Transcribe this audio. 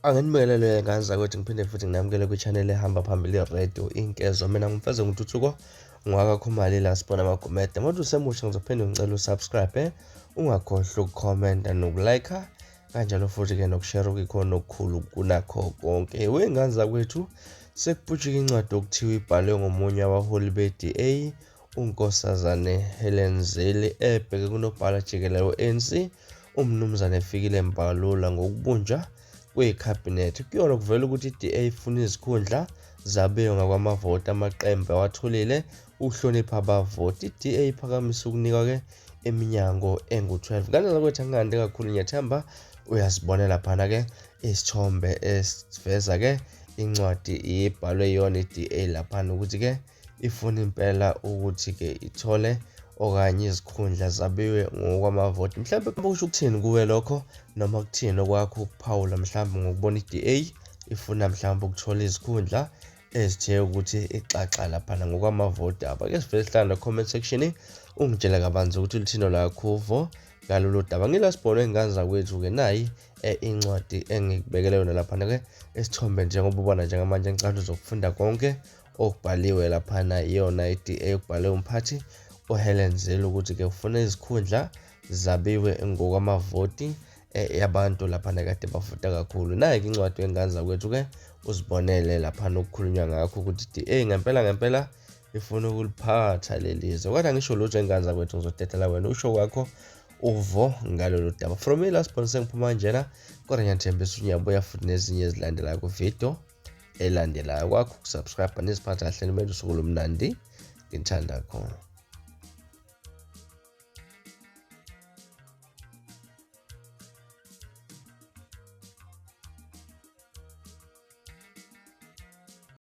Angenibingelele ngaza ukuthi ngiphinde futhi nginamukele kwi-channel ehamba phambili radio Inkezo. Mina ngumfeze ngututhuko ngwakakhumali la sibona amagumede. Manje usemusha ngizophinde ngicela usubscribe, ungakhohlwa ukukhomenta nokulike, kanjalo futhi ke nokushare ukukhona okukhulu kunakho konke. Wenganza kwethu sekuphutshuka incwadi okuthiwa ibhalwe ngomunye wabaholi be-DA uNkosazane Helen Zille ebheke kunobhala jikelele we-ANC umnumzane Fikile Mbalula ngokubunjwa kwekhabhinethi. Kuyona kuvela ukuthi i-DA ifuna izikhundla zabiwe ngakwamavoti amaqembu awatholile uhlonipha abavoti. I-DA iphakamisa ukunikwa ke eminyango engu-12. Kanjalo kwethu angande kakhulu ngiyathemba uyasibonela phana ke isithombe esiveza ke incwadi ibhalwe yona i-DA laphana ukuthi ke ifuna impela ukuthi ke ithole okanye izikhundla zabiwe ngokwamavoti. Mhlawumbe kusho ukuthini kuwe lokho, noma kuthini okwakho ukuphawula mhlawumbe ngokubona i-DA ifuna mhlawumbe ukuthola izikhundla ezithe ukuthi ixaxa laphana ngokwamavoti aba. Ke sivele sihlala comment section ungitshela kabanzi ukuthi luthino lakho uvo ngalolu daba. Ngilasibona enganza kwethu ke nayi incwadi engikubekele yona laphana ke esithombe njengoba ubona njengamanje ngicela uzokufunda konke okubhaliwe laphana iyona i-DA okubhaliwe umphathi uHelen Zille ukuthi ke ufuna izikhundla zabiwe ngokwamavoti yabantu laphana kade bavota kakhulu. Nayi incwadi enganza kwethu ke uzibonele laphana okukhulunywa ngakho ukuthi i-DA ngempela ifuna ukuliphatha lelizwe. Kodwa ngisho lutho enganza kwethu ngizodedela wena usho kwakho uvo ngalolu daba. From me last point sengiphuma njena kodwa ngiyathembisa uyabuya futhi nezinye ezilandelayo ku-video elandelayo. Kwakho ukusubscribe nesiphatha kahle nimenze usuku lomnandi ngithanda khona.